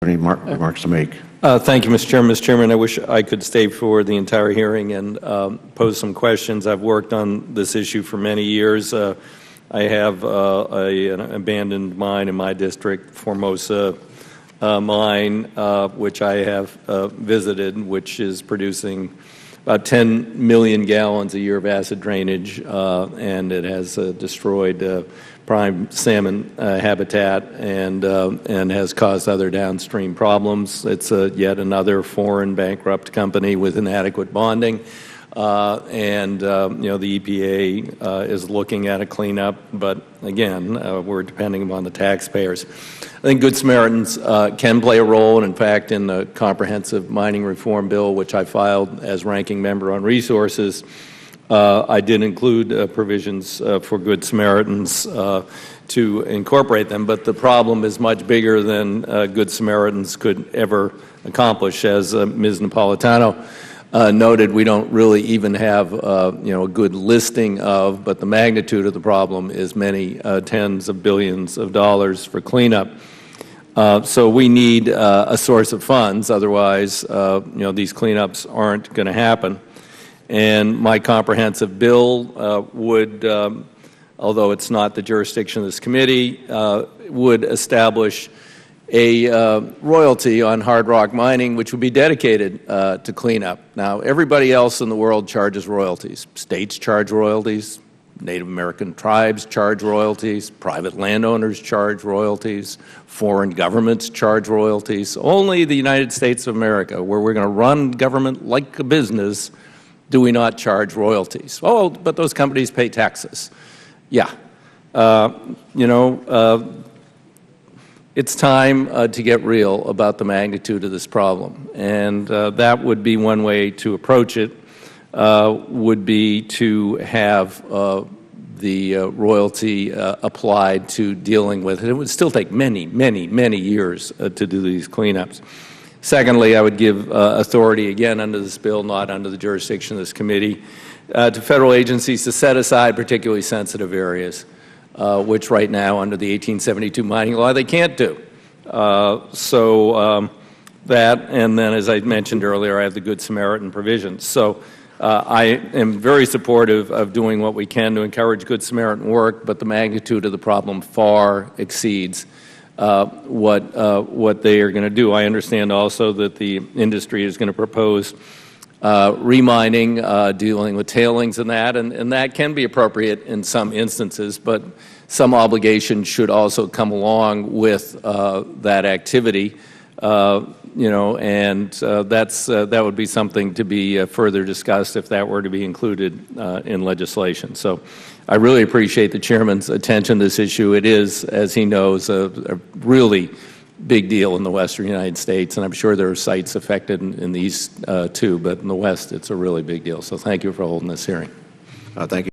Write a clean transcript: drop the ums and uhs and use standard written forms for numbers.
Any remarks to make? Thank you, Mr. Chairman. Mr. Chairman, I wish I could stay for the entire hearing and pose some questions. I've worked on this issue for many years. I have an abandoned mine in my district, Formosa mine, which I have visited, which is producing about 10 million gallons a year of acid drainage, and it has destroyed prime salmon habitat and has caused other downstream problems. It's yet another foreign bankrupt company with inadequate bonding, and the EPA is looking at a cleanup, but again, we're depending upon the taxpayers. I think Good Samaritans can play a role, and in fact, in the comprehensive mining reform bill, which I filed as ranking member on resources, I did include provisions for Good Samaritans to incorporate them, but the problem is much bigger than Good Samaritans could ever accomplish. As Ms. Napolitano noted, we don't really even have a good listing of, but the magnitude of the problem is many tens of billions of dollars for cleanup. So we need a source of funds, otherwise these cleanups aren't going to happen. And my comprehensive bill would, although it's not the jurisdiction of this committee, would establish a royalty on hard rock mining, which would be dedicated to cleanup. Now, everybody else in the world charges royalties. States charge royalties. Native American tribes charge royalties. Private landowners charge royalties. Foreign governments charge royalties. Only the United States of America, where we're going to run government like a business, do we not charge royalties? Oh, but those companies pay taxes. Yeah. It's time to get real about the magnitude of this problem. And that would be one way to approach it, would be to have the royalty applied to dealing with it. It would still take many, many, many years to do these cleanups. Secondly, I would give authority, again, under this bill, not under the jurisdiction of this committee, to federal agencies to set aside particularly sensitive areas, which right now, under the 1872 mining law, they can't do. That, and then, as I mentioned earlier, I have the Good Samaritan provisions. So I am very supportive of doing what we can to encourage Good Samaritan work, but the magnitude of the problem far exceeds what they are going to do. I understand also that the industry is going to propose remining, dealing with tailings and that can be appropriate in some instances, but some obligation should also come along with that activity, and that would be something to be further discussed if that were to be included in legislation. So I really appreciate the Chairman's attention to this issue. It is, as he knows, a really big deal in the western United States, and I'm sure there are sites affected in the east too, but in the west it's a really big deal. So thank you for holding this hearing. Thank you.